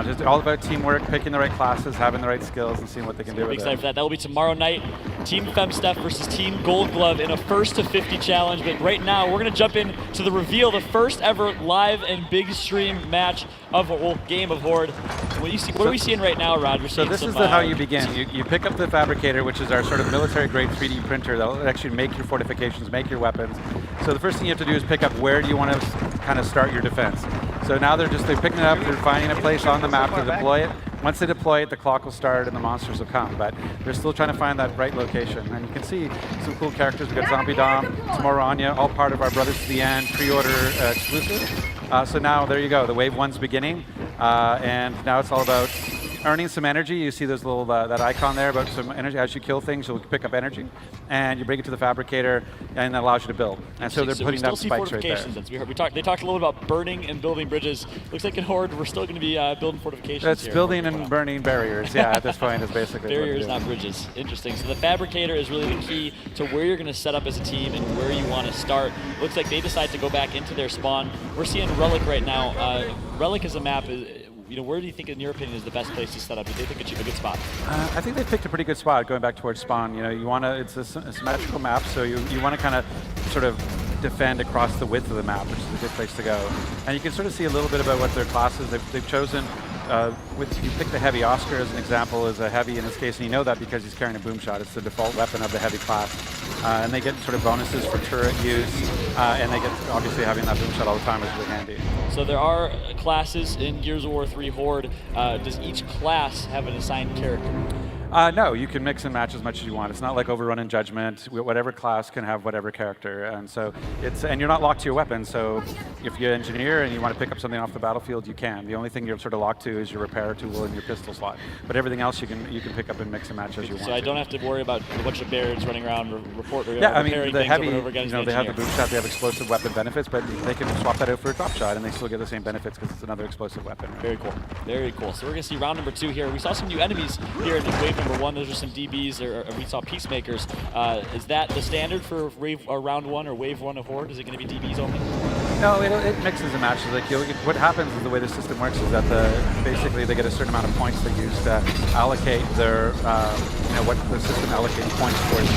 Just all about teamwork, picking the right classes, having the right skills, and seeing what they can do with it. Excited for that. That will be tomorrow night. Team FemSteph versus Team Gold Glove in a 1-to-50 challenge. But right now, we're going to jump into the reveal, the first ever live and big stream match of a game of Horde. What are we seeing right now, Rod? So this is how you begin. You pick up the Fabricator, which is our sort of military-grade 3D printer that will actually make your fortifications, make your weapons. So the first thing you have to do is pick up where do you want to kind of start your defense. So now they're picking it up, they're finding a place on the map to deploy it. Once they deploy it, the clock will start and the monsters will come. But they're still trying to find that right location. And you can see some cool characters. We've got Zombie Dom, Tomorrow Anya, all part of our Brothers to the End pre-order exclusive. So now there you go. The wave one's beginning. And now it's all about earning some energy. You see those little that icon there about some energy. As you kill things, you'll pick up energy, and you bring it to the Fabricator, and that allows you to build. And so they're putting down spikes right there. They talked a little about burning and building bridges. Looks like in Horde, we're still going to be building fortifications. That's building and burning barriers. Yeah, at this point is basically barriers, not bridges. Interesting. So the Fabricator is really the key to where you're going to set up as a team and where you want to start. Looks like they decide to go back into their spawn. We're seeing Relic right now. Relic is a map. Where do you think, in your opinion, is the best place to set up? Do they think it's a good spot? I think they picked a pretty good spot going back towards spawn. You want to. It's a symmetrical map, so you want to kind of sort of defend across the width of the map, which is a good place to go. And you can sort of see a little bit about what their classes they've chosen. You pick the heavy. Oscar as an example is a heavy in this case, and you know that because he's carrying a boom shot. It's the default weapon of the heavy class, and they get sort of bonuses for turret use, and they get obviously having that boom shot all the time is really handy. So there are classes in Gears of War 3 Horde. Does each class have an assigned character? No, you can mix and match as much as you want. It's not like Overrun and Judgment. Whatever class can have whatever character, and so and you're not locked to your weapon. So if you're an engineer and you want to pick up something off the battlefield, you can. The only thing you're sort of locked to is your repair tool and your pistol slot. But everything else you can pick up and mix and match as you want. So I don't have to worry about a bunch of Barons running around repairing I mean, the heavy, over against they have the boom shot, they have explosive weapon benefits, but they can swap that out for a drop shot, and they still get the same benefits because it's another explosive weapon. Right? Very cool. Very cool. So we're going to see round number 2 here. We saw some new enemies here in wave number 1. Those are some DBs, or we saw Peacemakers. Is that the standard for round 1 or wave 1 of Horde? Is it going to be DBs only? No, it mixes and matches. Like what happens is the way the system works is that basically they get a certain amount of points they use to allocate their what the system allocates points towards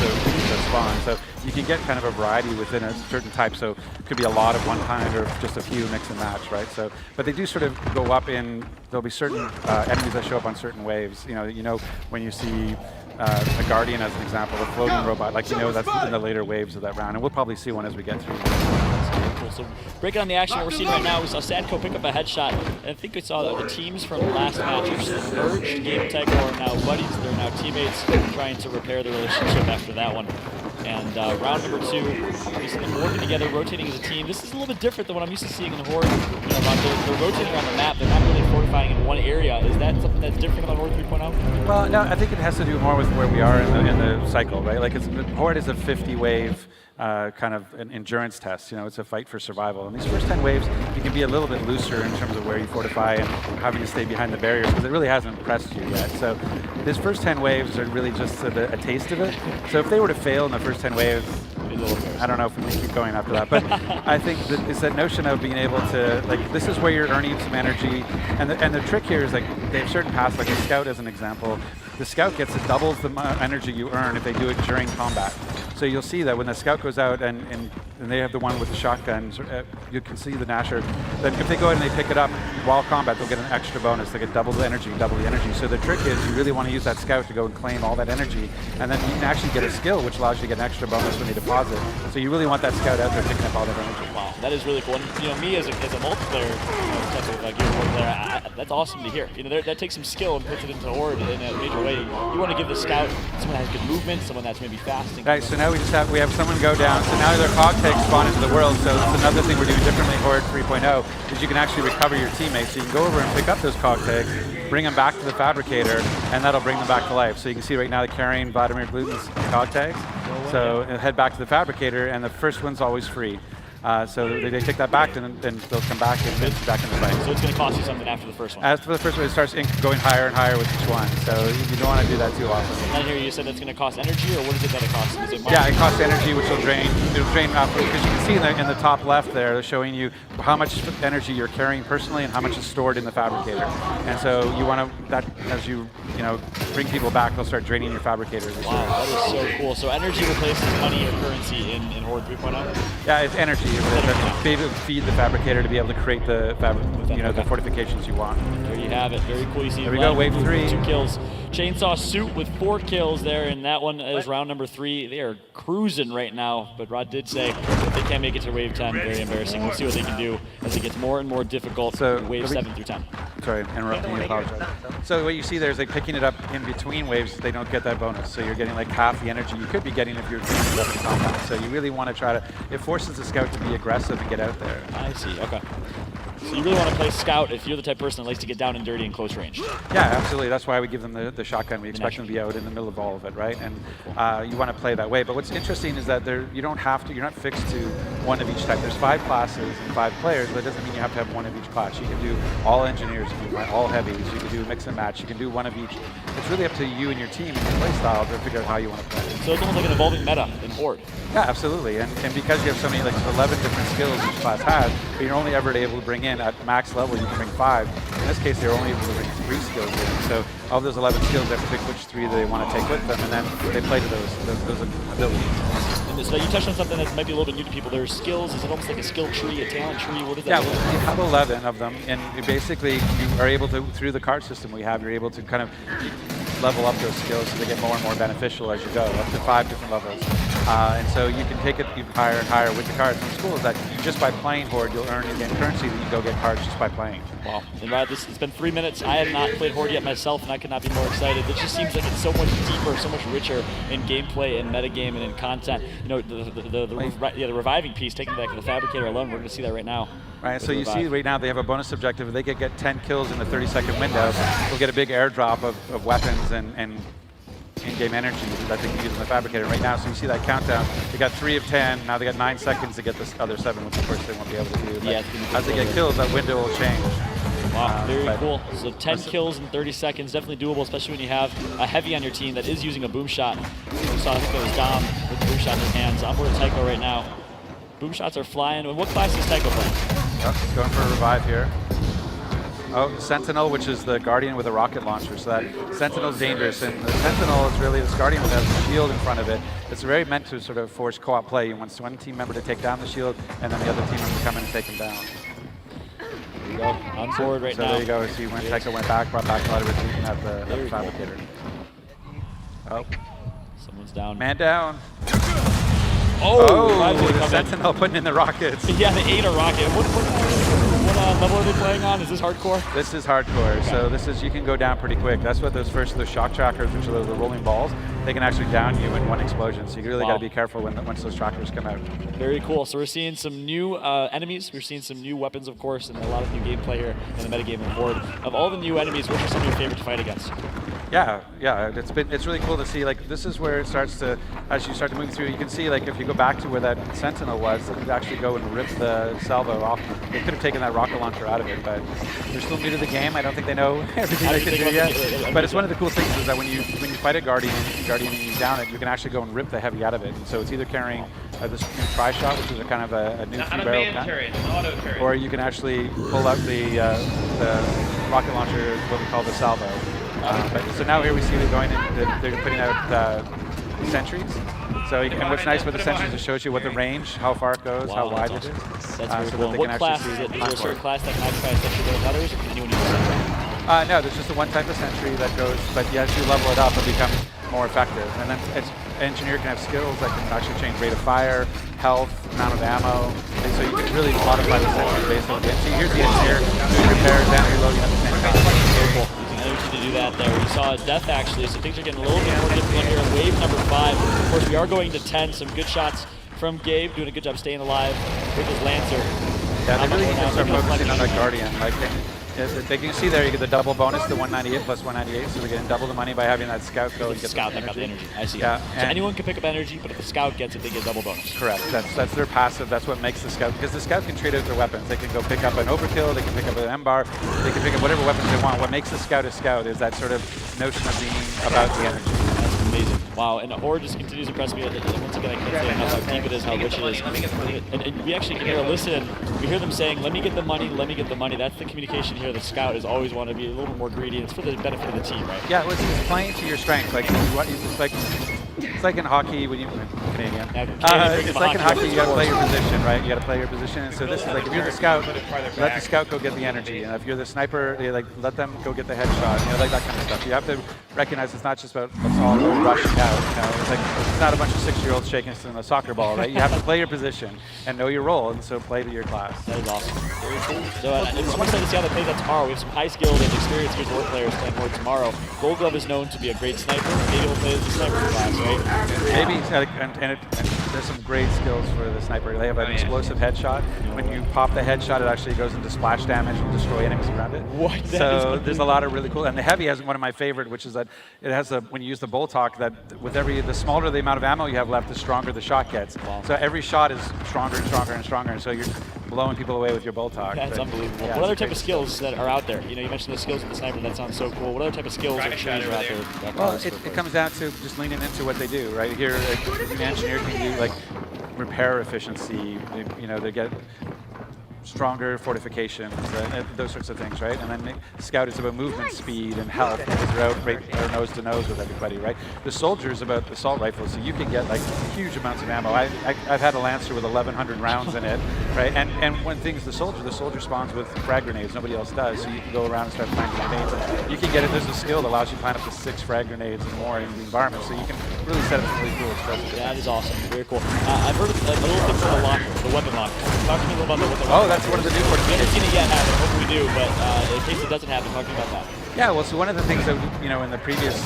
the spawn. So you can get kind of a variety within a certain type. So it could be a lot of one kind or just a few mix and match, right? So, but they do sort of go up in. There'll be certain enemies that show up on certain waves. When you see a Guardian as an example, a floating robot, that's in the later waves of that round, and we'll probably see one as we get through. Cool. So breaking on the action, what we're seeing right now, we saw Sadko pick up a headshot, and I think we saw the teams from last match are merged. Game Tech are now buddies, they're now teammates, trying to repair the relationship after that one. And round number 2, obviously they're working together, rotating as a team. This is a little bit different than what I'm used to seeing in Horde. They're rotating around the map. They're not really fortifying in one area. Is that something that's different about Horde 3.0? Well, no, I think it has to do more with where we are in the cycle, right? Like Horde is a 50-wave kind of an endurance test. It's a fight for survival. And these first 10 waves, you can be a little bit looser in terms of where you fortify and having to stay behind the barriers because it really hasn't pressed you yet. So these first 10 waves are really just a taste of it. So if they were to fail in the first 10 waves, I don't know if we can keep going after that. But I think that it's that notion of being able to, this is where you're earning some energy. And the trick here is, they have certain paths, like a scout as an example. The scout doubles the energy you earn if they do it during combat. So you'll see that when the scout goes out and they have the one with the shotgun, you can see the Nasher. Then if they go in and they pick it up while combat, they'll get an extra bonus. They get double the energy. So the trick is you really want to use that scout to go and claim all that energy, and then you can actually get a skill which allows you to get an extra bonus when you deposit. So you really want that scout out there picking up all that energy. Wow, that is really cool. And me as a multiplayer type of Gears Horde player, that's awesome to hear. That takes some skill and puts it into Horde in a major way. You want to give the scout someone that has good movement, someone that's maybe fast. Right. So now we have someone go down. So now their cog tags spawn into the world. So it's another thing we're doing differently in Horde 3.0 is you can actually recover your teammates. So you can go over and pick up those cog tags, bring them back to the Fabricator, and that'll bring them back to life. So you can see right now they're carrying Vladimir Gluten's cog tags. So head back to the Fabricator, and the first one's always free. So they take that back, and then they'll come back and then back in the fight. So it's going to cost you something after the first one. As for the first one, it starts going higher and higher with each one. So you don't want to do that too often. And here you said that's going to cost energy, or what is it that it costs? Is it yeah, it costs energy, which will drain. It'll drain out because you can see in the top left there, they're showing you how much energy you're carrying personally and how much is stored in the fabricator. And so you want to that as you bring people back, they'll start draining your fabricators. Wow, that is so cool. So energy replaces money or currency in Horde 3.0? Yeah, it's energy. Be able to feed the fabricator to be able to create the the fortifications you want. There you have it. Very cool. You see there we go, wave 3. 2 kills. Chainsaw Suit with 4 kills there, and that one is round number 3. They are cruising right now, but Rod did say that they can't make it to wave 10. Very embarrassing. We'll see what they can do as it gets more and more difficult in wave 7 through 10. Sorry, interrupting you, apologize. So what you see there is like picking it up in between waves, they don't get that bonus. So you're getting like half the energy you could be getting if you're doing it in combat. So you really want to try to, it forces the scout to be aggressive and get out there. I see, okay. So you really want to play scout if you're the type of person that likes to get down and dirty in close range. Yeah, absolutely. That's why we give them the shotgun. We expect them to be out in the middle of all of it, right? And you want to play that way. But what's interesting is that you don't have to. You're not fixed to one of each type. There's 5 classes and 5 players, but it doesn't mean you have to have one of each class. You can do all engineers, you can do all heavies, you can do mix and match, you can do one of each. It's really up to you and your team and your play style to figure out how you want to play. So it's almost like an evolving meta in Horde. Yeah, absolutely. And because you have so many, like 11 different skills each class has, but you're only ever able to bring in at max level, you can bring 5. In this case, they're only able to bring 3 skills in. So of those 11 skills, they have to pick which 3 they want to take with them, and then they play to those abilities. And so you touched on something that might be a little bit new to people. There's skills. Is it almost like a skill tree, a talent tree? What is that? Yeah, well, you have 11 of them, and basically you are able to, through the card system we have, you're able to kind of level up those skills so they get more and more beneficial as you go, up to 5 different levels. And so you can take it even higher and higher with the cards. And what's cool is that just by playing Horde, you'll earn again currency that you can go get cards just by playing. Wow. And Rod, it's been 3 minutes. I have not played Horde yet myself, and I could not be more excited. It just seems like it's so much deeper, so much richer in gameplay and metagame and in content. The reviving piece, taking back to the Fabricator alone, we're going to see that right now. Right, so you see right now they have a bonus objective. If they get 10 kills in a 30-second window, they'll get a big airdrop of weapons and in-game energy that they can use in the Fabricator right now. So you see that countdown. They got 3 of 10. Now they got 9 seconds to get the other 7, which of course they won't be able to do. But as they get kills, that window will change. Wow, very cool. So 10 kills in 30 seconds, definitely doable, especially when you have a heavy on your team that is using a boom shot. We saw, I think it was Dom with the boom shot in his hands. I'm board Tycho right now. Boom shots are flying. What class is Tycho playing? Yep, he's going for a revive here. Oh, Sentinel, which is the Guardian with a rocket launcher. So that Sentinel's dangerous, and the Sentinel is really this Guardian that has a shield in front of it. It's very meant to sort of force co-op play. You want one team member to take down the shield, and then the other team member to come in and take him down. There you go, on board right now. So there you go. See, when Tycho went back, brought back a lot of retreat at the Fabricator. Oh, someone's down. Man down. Oh, the Sentinel putting in the rockets. Yeah, they ate a rocket. What level are they playing on? Is this hardcore? This is hardcore. Okay. So this is, you can go down pretty quick. That's what those shock trackers, which are the rolling balls, they can actually down you in one explosion. So you really got to be careful once those trackers come out. Very cool. So we're seeing some new enemies. We're seeing some new weapons, of course, and a lot of new gameplay here in the metagame of Horde. Of all the new enemies, which are some of your favorite to fight against? Yeah, it's really cool to see. Like, this is where it starts to, as you start to move through, you can see, like, if you go back to where that Sentinel was, you could actually go and rip the salvo off. They could have taken that rocket launcher out of it, but they're still new to the game. I don't think they know everything they can do yet. But it's one of the cool things is that when you fight a Guardian and you down it, you can actually go and rip the heavy out of it. And so it's either carrying this new tri-shot, which is a kind of a new 3-barrel gun, or you can actually pull out the rocket launcher, what we call the salvo. So now here we see they're putting out sentries. So and what's nice with the sentries, it shows you what the range, how far it goes, how wide it is. That's very cool. What class is it? Is there a certain class that can occupy a sentry better than others, or can anyone use a sentry? No, there's just the one type of sentry that goes, but as you level it up, it becomes more effective. And then engineer can have skills that can actually change rate of fire, health, amount of ammo. And so you can really modify the sentry based on the engineer. Here's the engineer doing repairs and reloading at the same time. Very cool. Energy to do that there. We saw his death actually, so things are getting a little bit more difficult here in wave number 5. Of course, we are going to 10. Some good shots from Gabe, doing a good job staying alive with his Lancer. Yeah, they really need to start focusing on that Guardian. Like, They can see there you get the double bonus, the 198 plus 198, so they're getting double the money by having that scout go and It's get the scout the that got the energy. I see. Yeah, So and anyone can pick up energy, but if the scout gets it, they get double bonus. correct. That's their passive. That's what makes the scout, because the scout can trade out their weapons. They can go pick up an overkill. They can pick up an M-bar. They can pick up whatever weapons they want. What makes the scout a scout is that sort of notion of being about the energy. That's amazing. Wow, and the Horde just continues to impress me. And once again, I can't say enough how deep it is, how rich it is. And we actually can hear a listen. We hear them saying, let me get the money, let me get the money. That's the communication here. The scout is always want to be a little bit more greedy, and it's for the benefit of the team, right? Yeah, well, it's playing to your strength. Like, it's like in hockey when you're Canadian. It's like in hockey, you got to play your position, right? You got to play your position. And so this is like, if you're the scout, let the scout go get the energy. And if you're the sniper, like let them go get the headshot. You know, like that kind of stuff. You have to recognize it's not just about let's all go rushing out. You know, it's like it's not a bunch of 6-year-olds shaking us in a soccer ball, right? You have to play your position and know your role, and so play to your class. That is awesome. Very cool. So I'm excited to see how they play that tomorrow. We have some high-skilled and experienced Gears of War players playing Horde tomorrow. Gold Glove is known to be a great sniper. Maybe he'll play as a sniper class, right? Maybe, and there's some great skills for the sniper. They have an explosive headshot. When you pop the headshot, it actually goes into splash damage and destroy enemies around it. What? So there's a lot of really cool. And the heavy has one of my favorite, which is that it has when you use the bolt hawk, that with the smaller the amount of ammo you have left, the stronger the shot gets. Wow. So every shot is stronger and stronger and stronger. And so you're blowing people away with your bolt hawk. That's unbelievable. Yeah, what other type of skills that are out there? You know, you mentioned the skills with the sniper. That sounds so cool. What other type of skills or trees are out there? Well, it comes down to just leaning into what they do, right? Here, an engineer can do like repair efficiency. You know, they get stronger fortifications, those sorts of things, right? And then Scout is about movement speed and health, because they're out right there nose to nose with everybody, right? The Soldier is about assault rifles, so you can get like huge amounts of ammo. I've had a Lancer with 1,100 rounds in it, right? And one thing's the Soldier spawns with frag grenades, nobody else does, so you can go around and start planting grenades. And you can get it, there's a skill that allows you to plant up to 6 frag grenades and more in the environment, so you can really set up some really cool explosives. That is awesome. Very cool. I've heard of a little thing called the locker, the weapon locker. Talk to me a little about what the weapon that's one of the new we haven't fortifications. seen it yet happen. Hope we do, but in case it doesn't happen, talk to me about that. Yeah, well, so one of the things that, you know, in the previous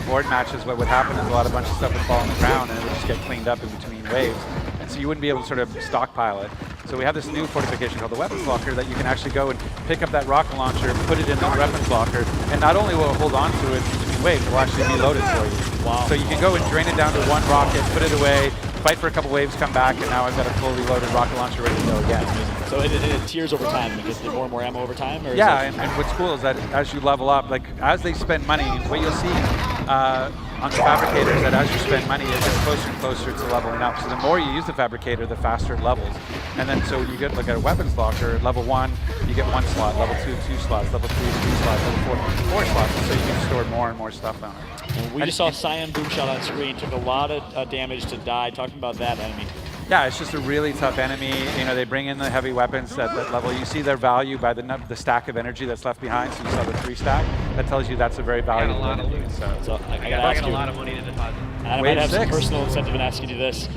board matches, what would happen is a bunch of stuff would fall on the ground and it would just get cleaned up in between waves. And so you wouldn't be able to sort of stockpile it. So we have this new fortification called the weapons locker that you can actually go and pick up that rocket launcher, put it in the weapons locker, and not only will it hold on to it in between waves, it will actually be loaded for you. Wow. So you can go and drain it down to one rocket, put it away, fight for a couple waves, come back, and now I've got a fully loaded rocket launcher ready to go again. So it tiers over time. You get more and more ammo over time? Or yeah, and what's cool is that as you level up, like as they spend money, what you'll see on the fabricators, that as you spend money, it gets closer and closer to leveling up. So the more you use the fabricator, the faster it levels. And then so you get like a weapons locker, level 1, you get 1 slot, level 2, 2 slots, level 3, 3 slots, level 4, 4 slots, so you can store more and more stuff on it. And we just saw Cyan Boomshot on screen, took a lot of damage to die. Talking about that enemy. Yeah, it's just a really tough enemy. You know, they bring in the heavy weapons at that level. You see their value by the stack of energy that's left behind. So you saw the 3 stack. That tells you that's a very valuable enemy. So I got to ask you. a lot of money to deposit. And I might have some personal incentive in asking you this.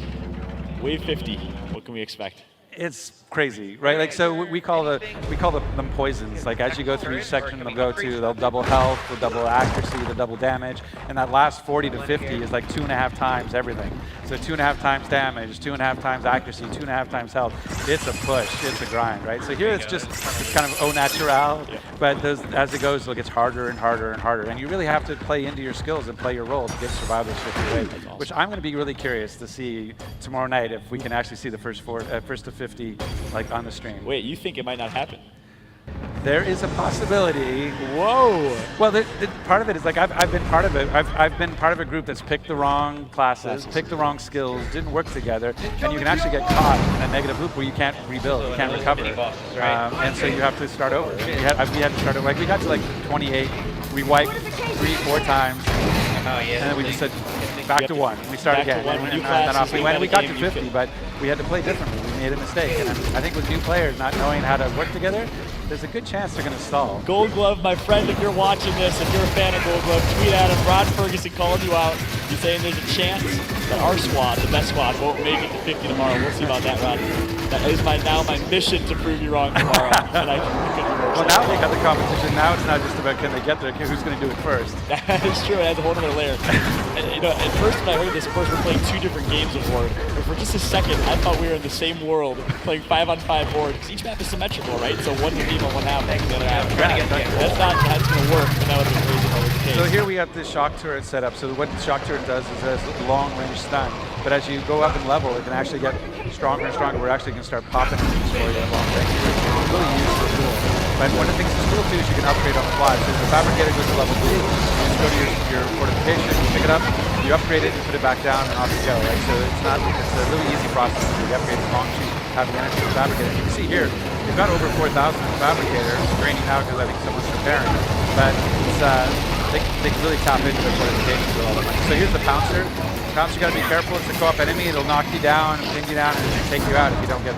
Wave 50, what can we expect? It's crazy, right? Like, so we call them poisons. Like, as you go through each section, they'll double health, they'll double accuracy, they'll double damage, and that last 40 to 50 is like 2.5 times everything. So 2.5 times damage, 2.5 times accuracy, 2.5 times health. It's a push, it's a grind, right? So here it's kind of au naturel, but as it goes, it gets harder and harder and harder, and you really have to play into your skills and play your role to get survivors 50 waves, which I'm going to be really curious to see tomorrow night if we can actually see the first to 50 like on the stream. Wait, you think it might not happen? There is a possibility. Whoa! Well, part of it is like I've been part of it. I've been part of a group that's picked the wrong classes, picked the wrong skills, didn't work together, and you can actually get caught in a negative loop where you can't rebuild, you can't recover, and so you have to start over. We had to start over. Like we got to like 28, we wiped 3-4 times, and then we just said back to 1. We start again, and then off we went. And we got to 50, but we had to play differently. We made a mistake, and I think with new players not knowing how to work together, there's a good chance they're going to stall. Gold Glove, my friend, if you're watching this, if you're a fan of Gold Glove, tweet at him. Rod Ferguson calling you out. He's saying there's a chance that our squad, the best squad, won't make it to 50 tomorrow. We'll see about that, Rod. That is my mission to prove you wrong tomorrow. And I couldn't be more Well, now they got the competition. Now it's not just about can they get there, who's going to do it first. That is true. It adds a whole other layer. And, you know, at first when I heard this, of course, we're playing 2 different games of Horde. But for just a second, I thought we were in the same world, playing 5-on-5 Horde. Because each map is symmetrical, right? So one team on one half, and the other half. That's not how it's going to work, but that would be crazy if that was the case. So here we have the shock turret set up. So what the shock turret does is a long-range stun. But as you go up in level, it can actually get stronger and stronger. We're actually going to start popping things for you at long range. It's really useful tool. But one of the things that's cool too is you can upgrade on the fly. So if the fabricator goes to level 2, you just go to your fortification, you pick it up, you upgrade it, you put it back down, and off you go. Right? So it's a really easy process to upgrade as long as you have the energy to fabricate. You can see here, we've got over 4,000 fabricator. It's draining now because I think someone's repairing. But it's, they can really tap into the fortification with all the money. So here's the pouncer. You got to be careful. It's a co-op enemy. It'll knock you down, ping you down, and take you out if you don't get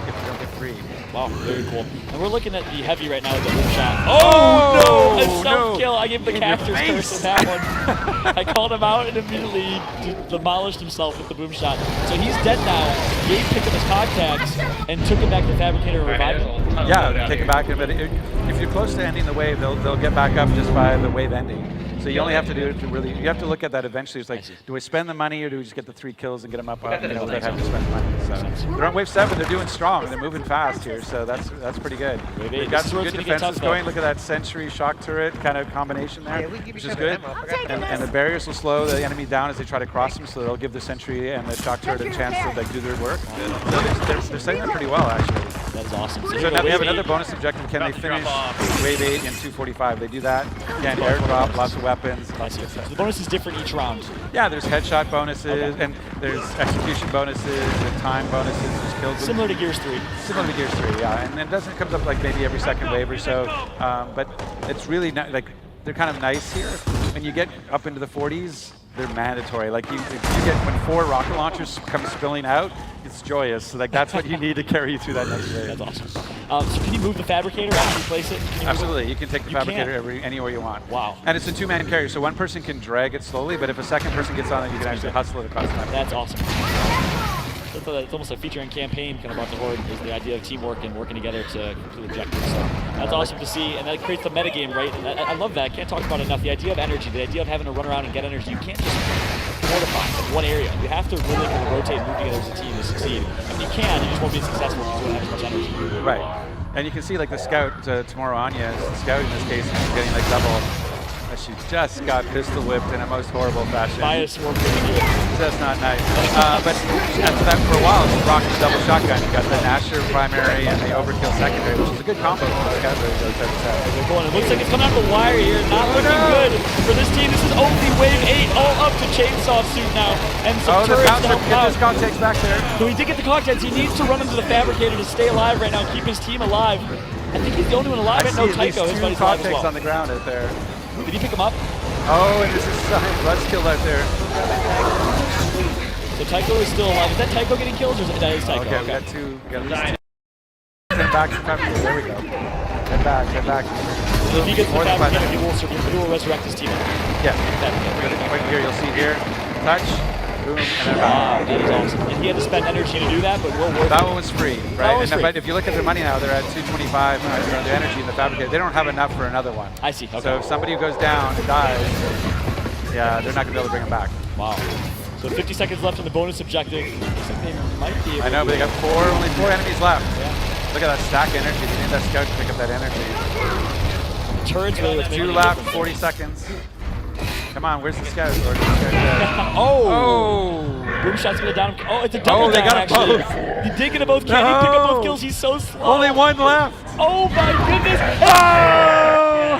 free. Wow, very cool. And we're looking at the heavy right now with the boom shot. Oh no! A self-kill. I gave the cactus curse with that one. I called him out and immediately demolished himself with the boom shot. So he's dead now. Gabe picked up his contacts and took him back to the fabricator and revived him. Yeah, take it back. But if you're close to ending the wave, they'll get back up just by the wave ending. So you only have to do it to really. You have to look at that eventually. It's like, do I spend the money or do we just get the 3 kills and get them up? Without having to spend the money. So they're on wave 7. They're doing strong. They're moving fast here. So that's pretty good. They've got some good defenses going. Look at that sentry shock turret kind of combination there, which is good. And the barriers will slow the enemy down as they try to cross them. So they'll give the sentry and the shock turret a chance to like do their work. They're setting up pretty well actually. That is awesome. So now we have another bonus objective. Can they finish wave 8 in 2:45? They do that. Again, airdrop, lots of weapons. So the bonus is different each round. Yeah, there's headshot bonuses, and there's execution bonuses, and time bonuses, there's kills. Similar to Gears 3. Similar to Gears 3, yeah. And it doesn't comes up like maybe every second wave or so, but it's really like they're kind of nice here. When you get up into the 40s, they're mandatory. Like you get when 4 rocket launchers come spilling out, it's joyous. So like that's what you need to carry you through that next wave. That's awesome. So can you move the fabricator after you place it? Absolutely, you can take the fabricator anywhere you want. Wow. And it's a 2-man carrier, so one person can drag it slowly, but if a second person gets on it, you can actually hustle it across the map. That's awesome. It's almost a feature and campaign kind of about the Horde is the idea of teamwork and working together to complete objectives. So that's awesome to see, and that creates the metagame, right? And I love that. I can't talk about it enough. The idea of energy, the idea of having to run around and get energy. You can't just fortify in one area. You have to really kind of rotate and move together as a team to succeed. I mean, you can, you just won't be successful because you don't have as much energy. Right. And you can see like the scout tomorrow, Anya, the scout in this case is getting like double. She just got pistol whipped in a most horrible fashion. Bias work really good. That's not nice. But after that, for a while, she rocked the double shotgun. You got the Nasher primary and the overkill secondary, which is a good combo for the scout. It looks like it's coming out the wire here. Not looking good for this team. This is only wave 8, all up to Chainsaw Suit now. And some turrets to help out. Get his contacts back there. So he did get the contacts. He needs to run into the fabricator to stay alive right now, keep his team alive. I think he's the only one alive. I know Tycho, his buddy's alive as well. On the ground out there. Did he pick him up? Oh, and this is blood skill out there. So Tycho is still alive. Is that Tycho getting killed, or is that is Tycho? Okay, we got 2. We got at least 2. Head back. There we go. Head back. If he gets the fabricator, he will resurrect his team. Yeah. Right here, you'll see here. Touch. Boom, and then wow, that is awesome. And he had to spend energy to do that, but we'll work. That one was free, right? But if you look at their money now, they're at 225. Their energy in the fabricator, they don't have enough for another one. I see. Okay. So if somebody who goes down and dies, yeah, they're not going to be able to bring them back. Wow. So 50 seconds left on the bonus objective. Looks like they might be able I know, but they got only 4 enemies left. Yeah. Look at that stack energy. They need that scout to pick up that energy. Turrets really 2 left, 40 seconds. Come on, where's the scout? Oh! Boom shot's gonna down him. Oh, it's a double down, actually. He did get both kills. He picked up both kills. He's so slow. Only 1 left. Oh my goodness! Oh!